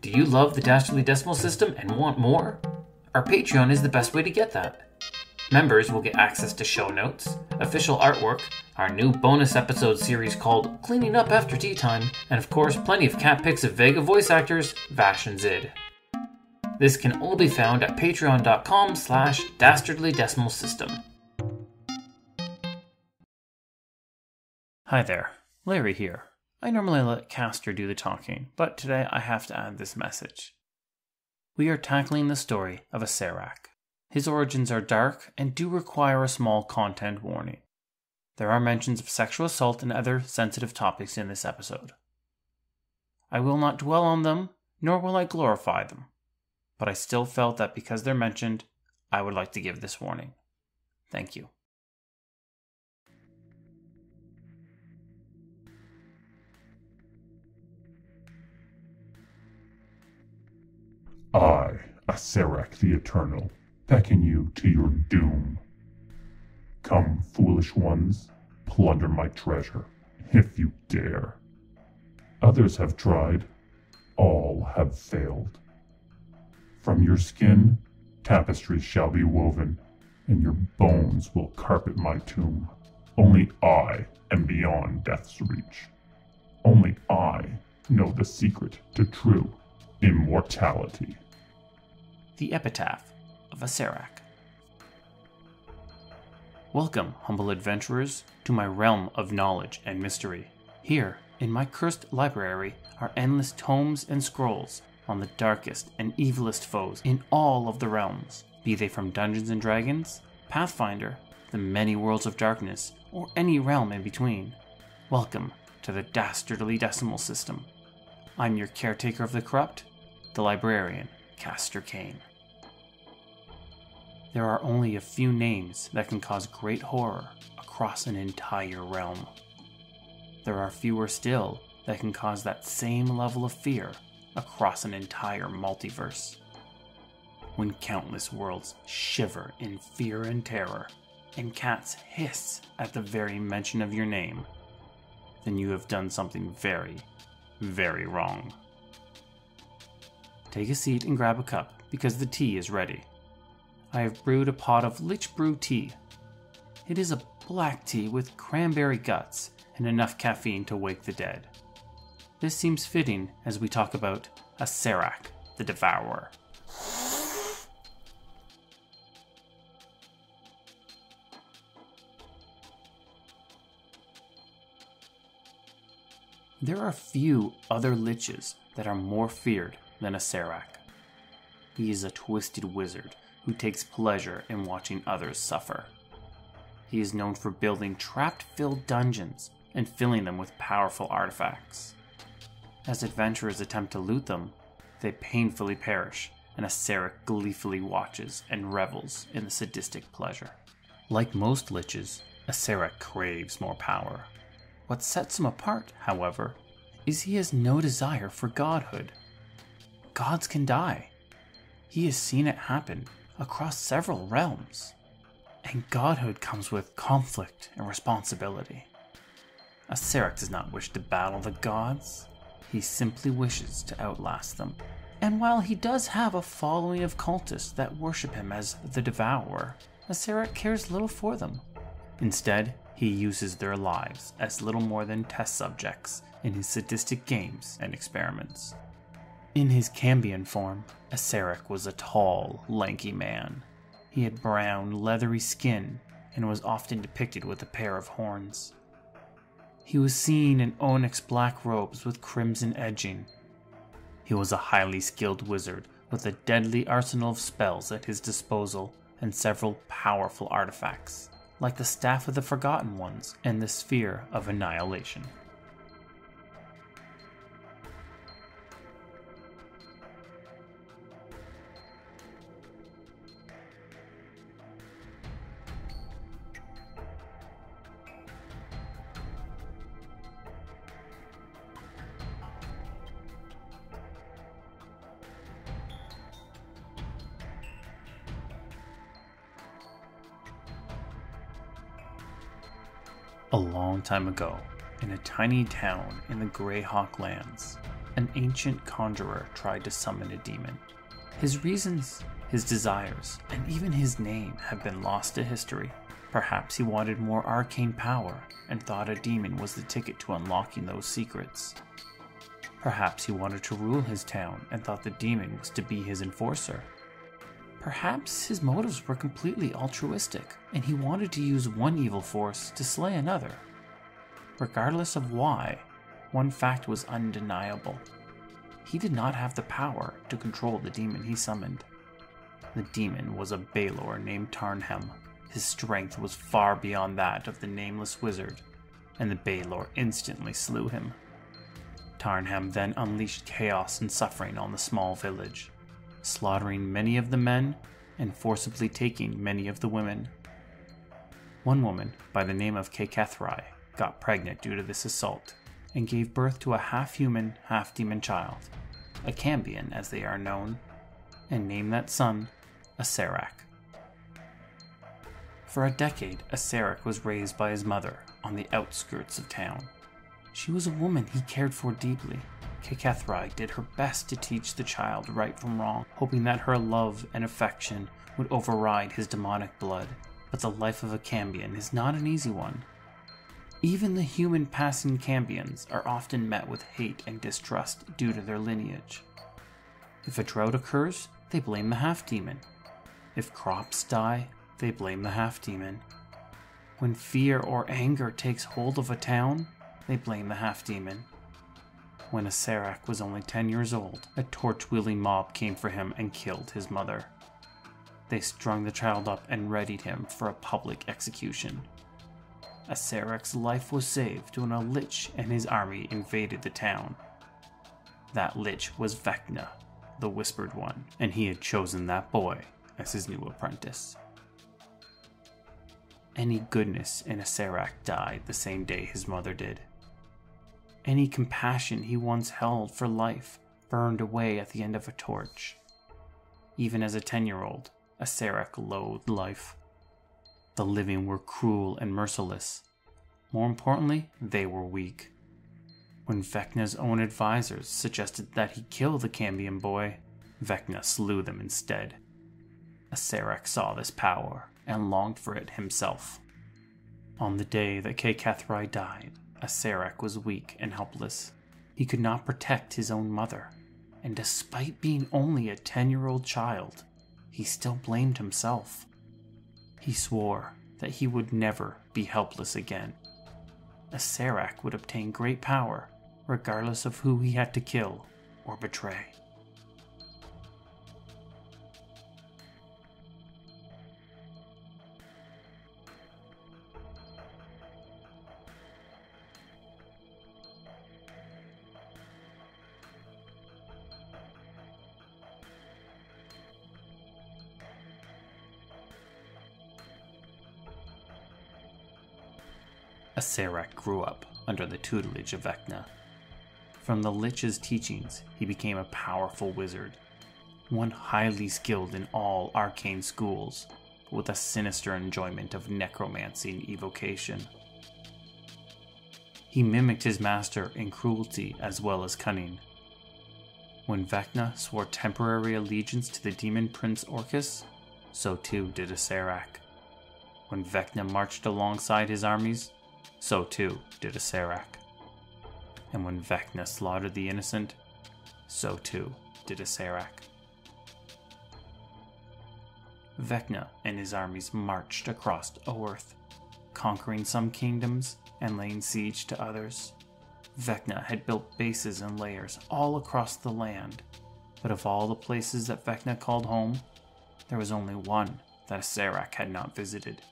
Do you love the Dastardly decimal system and want more? Our Patreon is the best way to get that. Members will get access to show notes, official artwork, our new bonus episode series called Cleaning Up After Tea Time, and of course plenty of cat pics of Vega voice actors, Vash and Zid. This can all be found at patreon.com/Dastardly Decimal System. Hi there, Larry here. I normally let Castor do the talking, but today I have to add this message. We are tackling the story of Acererak. His origins are dark and do require a small content warning. There are mentions of sexual assault and other sensitive topics in this episode. I will not dwell on them, nor will I glorify them, but I still felt that because they're mentioned, I would like to give this warning. Thank you. I, Acererak the Eternal, beckon you to your doom. Come, foolish ones, plunder my treasure, if you dare. Others have tried, all have failed. From your skin, tapestries shall be woven, and your bones will carpet my tomb. Only I am beyond death's reach. Only I know the secret to true immortality. The Epitaph of Acererak. Welcome, humble adventurers, to my realm of knowledge and mystery. Here, in my cursed library, are endless tomes and scrolls on the darkest and evilest foes in all of the realms, be they from Dungeons & Dragons, Pathfinder, the many worlds of darkness, or any realm in between. Welcome to the Dastardly Decimal System. I'm your caretaker of the corrupt, the librarian, Castor Cain. There are only a few names that can cause great horror across an entire realm. There are fewer still that can cause that same level of fear across an entire multiverse. When countless worlds shiver in fear and terror, and cats hiss at the very mention of your name, then you have done something very, very wrong. Take a seat and grab a cup, because the tea is ready. I have brewed a pot of Lich Brew tea. It is a black tea with cranberry guts and enough caffeine to wake the dead. This seems fitting as we talk about Acererak the Devourer. There are few other liches that are more feared than Acererak. He is a twisted wizard who takes pleasure in watching others suffer. He is known for building trap-filled dungeons and filling them with powerful artifacts. As adventurers attempt to loot them, they painfully perish, and Acererak gleefully watches and revels in the sadistic pleasure. Like most liches, Acererak craves more power. What sets him apart, however, is he has no desire for godhood. Gods can die. He has seen it happen across several realms. And godhood comes with conflict and responsibility. Acererak does not wish to battle the gods. He simply wishes to outlast them. And while he does have a following of cultists that worship him as the Devourer, Acererak cares little for them. Instead, he uses their lives as little more than test subjects in his sadistic games and experiments. In his Cambion form, Acererak was a tall, lanky man. He had brown, leathery skin and was often depicted with a pair of horns. He was seen in onyx black robes with crimson edging. He was a highly skilled wizard with a deadly arsenal of spells at his disposal and several powerful artifacts, like the Staff of the Forgotten Ones and the Sphere of Annihilation. A long time ago, in a tiny town in the Greyhawk lands, an ancient conjurer tried to summon a demon. His reasons, his desires, and even his name have been lost to history. Perhaps he wanted more arcane power and thought a demon was the ticket to unlocking those secrets. Perhaps he wanted to rule his town and thought the demon was to be his enforcer. Perhaps his motives were completely altruistic and he wanted to use one evil force to slay another. Regardless of why, one fact was undeniable. He did not have the power to control the demon he summoned. The demon was a Balor named Tarnhem. His strength was far beyond that of the nameless wizard, and the Balor instantly slew him. Tarnhem then unleashed chaos and suffering on the small village, slaughtering many of the men and forcibly taking many of the women. One woman, by the name of Cain, got pregnant due to this assault, and gave birth to a half-human, half-demon child, a Cambion as they are known, and named that son Acererak. For a decade, Acererak was raised by his mother on the outskirts of town. She was a woman he cared for deeply. Cain did her best to teach the child right from wrong, hoping that her love and affection would override his demonic blood. But the life of a Cambion is not an easy one. Even the human passing Cambions are often met with hate and distrust due to their lineage. If a drought occurs, they blame the half-demon. If crops die, they blame the half-demon. When fear or anger takes hold of a town, they blame the half-demon. When Acererak was only 10 years old, a torch-wielding mob came for him and killed his mother. They strung the child up and readied him for a public execution. Acerek's life was saved when a Lich and his army invaded the town. That Lich was Vecna, the Whispered One, and he had chosen that boy as his new apprentice. Any goodness in Acererak died the same day his mother did. Any compassion he once held for life burned away at the end of a torch. Even as a 10-year-old, Acererak loathed life. The living were cruel and merciless. More importantly, they were weak. When Vecna's own advisors suggested that he kill the Cambion boy, Vecna slew them instead. Acererak saw this power and longed for it himself. On the day that Cain died, Acererak was weak and helpless. He could not protect his own mother, and despite being only a 10-year-old child, he still blamed himself. He swore that he would never be helpless again. Acererak would obtain great power, regardless of who he had to kill or betray. Acererak grew up under the tutelage of Vecna. From the Lich's teachings, he became a powerful wizard, one highly skilled in all arcane schools, but with a sinister enjoyment of necromancy and evocation. He mimicked his master in cruelty as well as cunning. When Vecna swore temporary allegiance to the demon prince Orcus, so too did Acererak. When Vecna marched alongside his armies, so too did Acererak. And when Vecna slaughtered the innocent, so too did Acererak. Vecna and his armies marched across Oerth, conquering some kingdoms and laying siege to others. Vecna had built bases and lairs all across the land, but of all the places that Vecna called home, there was only one that Acererak had not visited: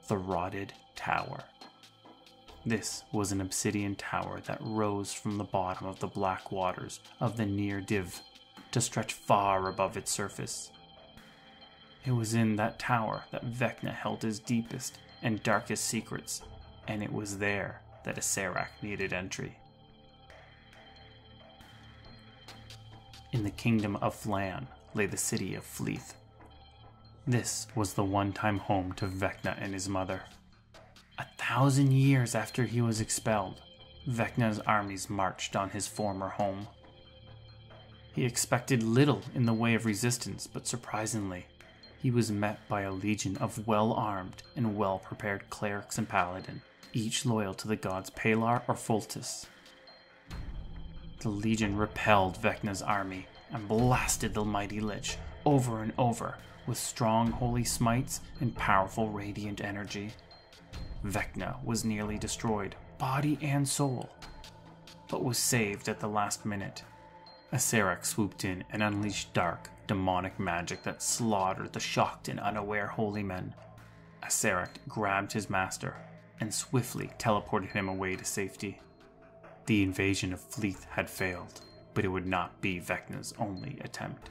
the Rotted Tower. This was an obsidian tower that rose from the bottom of the black waters of the Near Div to stretch far above its surface. It was in that tower that Vecna held his deepest and darkest secrets, and it was there that Acererak needed entry. In the kingdom of Flan lay the city of Fleeth. This was the one-time home to Vecna and his mother. 1,000 years after he was expelled, Vecna's armies marched on his former home. He expected little in the way of resistance, but surprisingly, he was met by a legion of well-armed and well-prepared clerics and paladin, each loyal to the gods Palar or Fultus. The legion repelled Vecna's army and blasted the mighty Lich over and over with strong holy smites and powerful radiant energy. Vecna was nearly destroyed, body and soul, but was saved at the last minute. Acererak swooped in and unleashed dark, demonic magic that slaughtered the shocked and unaware holy men. Acererak grabbed his master and swiftly teleported him away to safety. The invasion of Fleeth had failed, but it would not be Vecna's only attempt.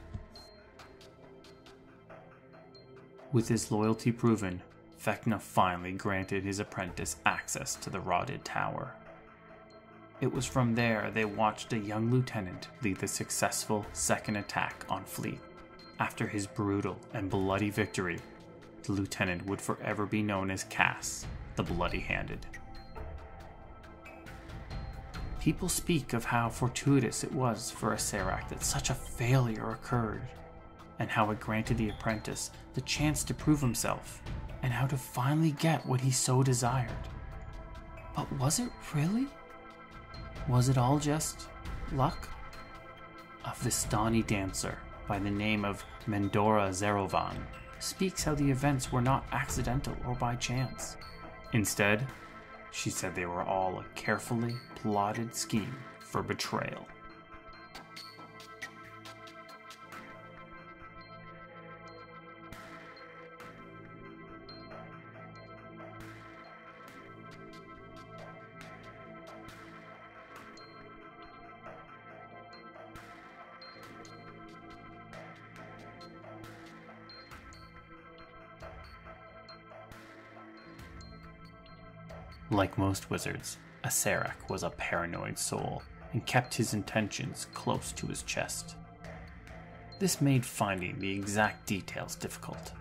With his loyalty proven, Vecna finally granted his apprentice access to the rotted tower. It was from there they watched a young lieutenant lead the successful second attack on Fleeth. After his brutal and bloody victory, the lieutenant would forever be known as Cass, the Bloody-Handed. People speak of how fortuitous it was for Acererak that such a failure occurred, and how it granted the apprentice the chance to prove himself, and how to finally get what he so desired. But was it really? Was it all just luck? A Vistani dancer by the name of Mendora Zerovan speaks how the events were not accidental or by chance. Instead, she said they were all a carefully plotted scheme for betrayal. Like most wizards, Acererak was a paranoid soul and kept his intentions close to his chest. This made finding the exact details difficult.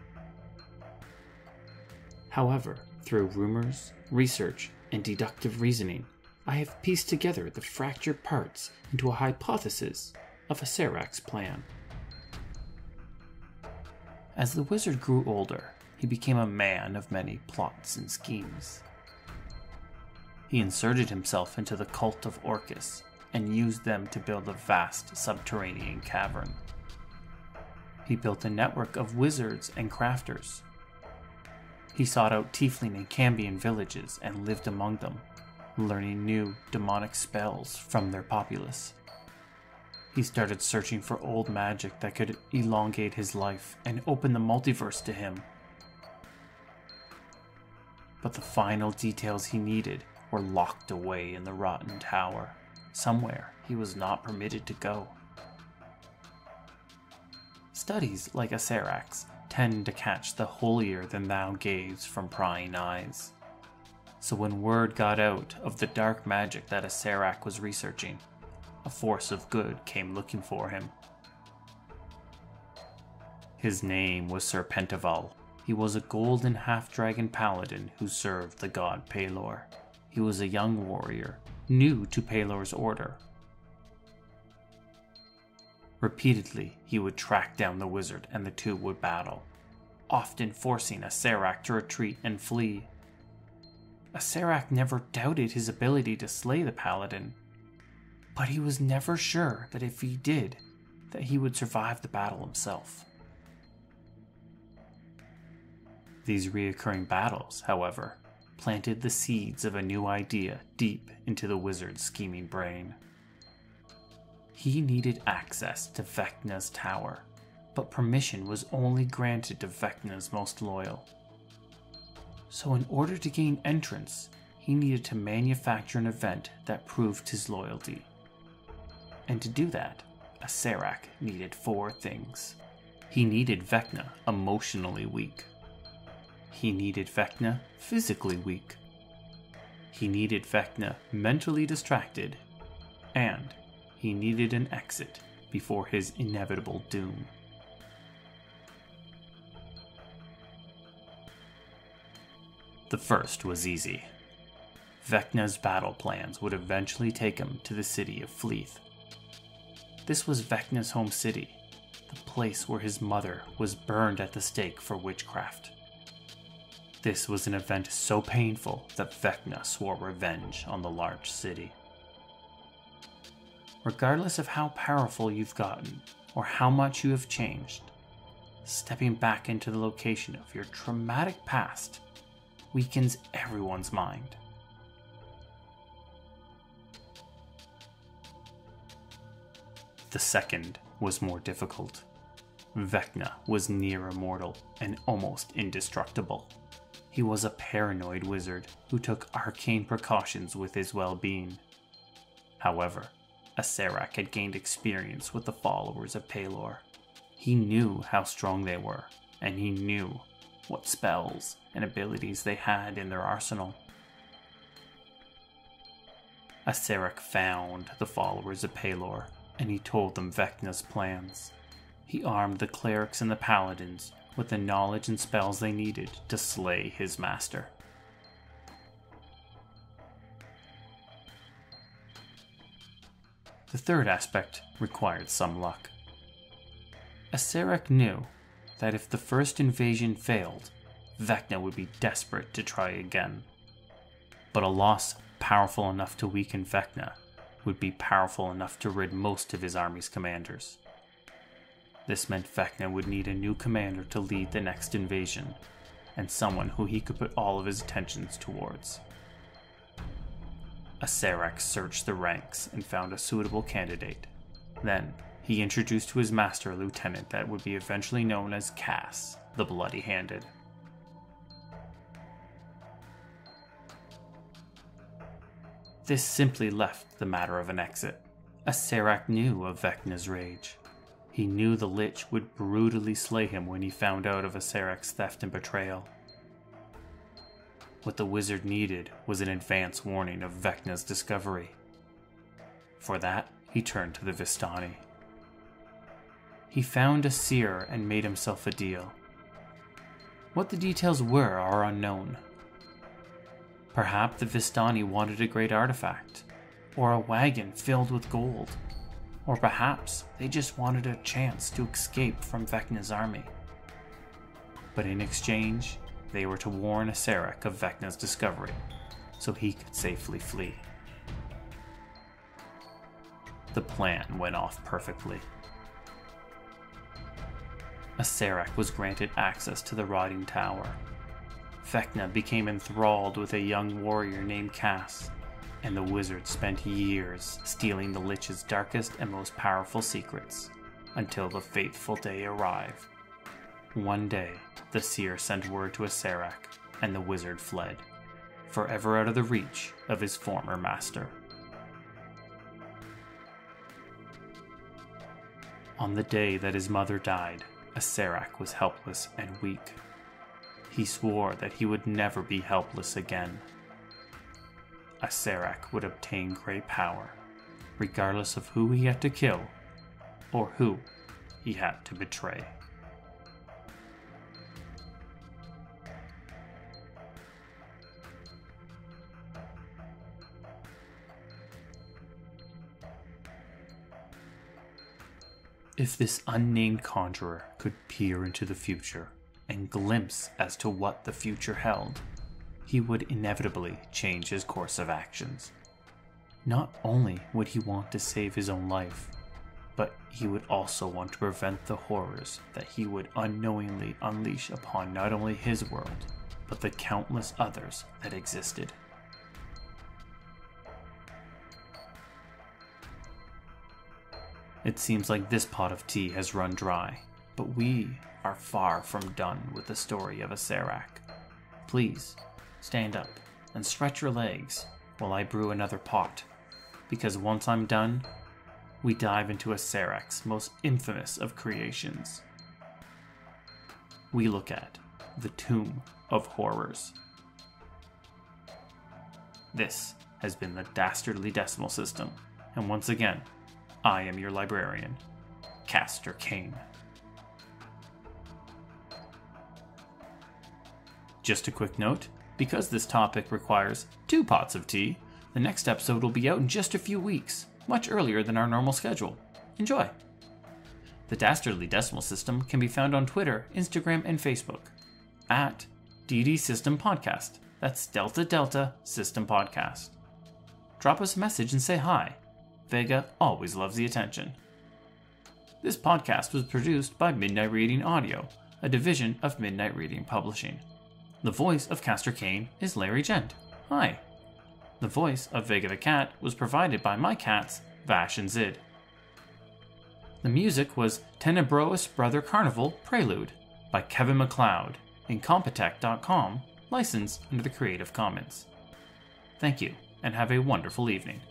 However, through rumors, research, and deductive reasoning, I have pieced together the fractured parts into a hypothesis of Acererak's plan. As the wizard grew older, he became a man of many plots and schemes. He inserted himself into the cult of Orcus and used them to build a vast subterranean cavern. He built a network of wizards and crafters. He sought out tiefling and Cambion villages and lived among them, learning new demonic spells from their populace. He started searching for old magic that could elongate his life and open the multiverse to him. But the final details he needed were locked away in the rotten tower, somewhere he was not permitted to go. Studies like Acererak's tend to catch the holier-than-thou gaze from prying eyes. So when word got out of the dark magic that Acererak was researching, a force of good came looking for him. His name was Sir Pentaval. He was a golden half-dragon paladin who served the god Pelor. He was a young warrior, new to Pelor's order. Repeatedly, he would track down the wizard and the two would battle, often forcing Acererak to retreat and flee. Acererak never doubted his ability to slay the paladin, but he was never sure that if he did, that he would survive the battle himself. These reoccurring battles, however, planted the seeds of a new idea deep into the wizard's scheming brain. He needed access to Vecna's tower, but permission was only granted to Vecna's most loyal. So in order to gain entrance, he needed to manufacture an event that proved his loyalty. And to do that, Acererak needed 4 things. He needed Vecna emotionally weak. He needed Vecna physically weak. He needed Vecna mentally distracted. And he needed an exit before his inevitable doom. The first was easy. Vecna's battle plans would eventually take him to the city of Fleeth. This was Vecna's home city, the place where his mother was burned at the stake for witchcraft. This was an event so painful that Vecna swore revenge on the large city. Regardless of how powerful you've gotten or how much you have changed, stepping back into the location of your traumatic past weakens everyone's mind. The second was more difficult. Vecna was near immortal and almost indestructible. He was a paranoid wizard who took arcane precautions with his well-being. However, Acererak had gained experience with the followers of Pelor. He knew how strong they were, and he knew what spells and abilities they had in their arsenal. Acererak found the followers of Pelor, and he told them Vecna's plans. He armed the clerics and the paladins with the knowledge and spells they needed to slay his master. The third aspect required some luck. Acererak knew that if the first invasion failed, Vecna would be desperate to try again. But a loss powerful enough to weaken Vecna would be powerful enough to rid most of his army's commanders. This meant Vecna would need a new commander to lead the next invasion, and someone who he could put all of his attentions towards. Acererak searched the ranks and found a suitable candidate. Then, he introduced to his master a lieutenant that would be eventually known as Cass, the Bloody-Handed. This simply left the matter of an exit. Acererak knew of Vecna's rage. He knew the Lich would brutally slay him when he found out of Acerek's theft and betrayal. What the wizard needed was an advance warning of Vecna's discovery. For that, he turned to the Vistani. He found a seer and made himself a deal. What the details were are unknown. Perhaps the Vistani wanted a great artifact, or a wagon filled with gold, or perhaps they just wanted a chance to escape from Vecna's army. But in exchange, they were to warn Acererak of Vecna's discovery, so he could safely flee. The plan went off perfectly. Acererak was granted access to the rotting tower. Vecna became enthralled with a young warrior named Cass, and the wizard spent years stealing the Lich's darkest and most powerful secrets, until the fateful day arrived. One day, the seer sent word to Acererak, and the wizard fled, forever out of the reach of his former master. On the day that his mother died, Acererak was helpless and weak. He swore that he would never be helpless again. Acererak would obtain great power, regardless of who he had to kill, or who he had to betray. If this unnamed conjurer could peer into the future and glimpse as to what the future held, he would inevitably change his course of actions. Not only would he want to save his own life, but he would also want to prevent the horrors that he would unknowingly unleash upon not only his world, but the countless others that existed. It seems like this pot of tea has run dry, but we are far from done with the story of Acererak. Please, stand up and stretch your legs while I brew another pot, because once I'm done, we dive into Acerek's most infamous of creations. We look at the Tomb of Horrors. This has been the Dastardly Decimal System, and once again, I am your librarian, Castor Cain. Just a quick note, because this topic requires 2 pots of tea, the next episode will be out in just a few weeks, much earlier than our normal schedule. Enjoy! The Dastardly decimal system can be found on Twitter, Instagram, and Facebook at DD System Podcast. That's Delta Delta System Podcast. Drop us a message and say hi. Vega always loves the attention. This podcast was produced by Midnight Reading Audio, a division of Midnight Reading Publishing. The voice of Castor Cain is Larry Gent. Hi. The voice of Vega the Cat was provided by my cats, Vash and Zid. The music was Tenebroous Brother Carnival Prelude by Kevin MacLeod, Incompetech.com, licensed under the Creative Commons. Thank you, and have a wonderful evening.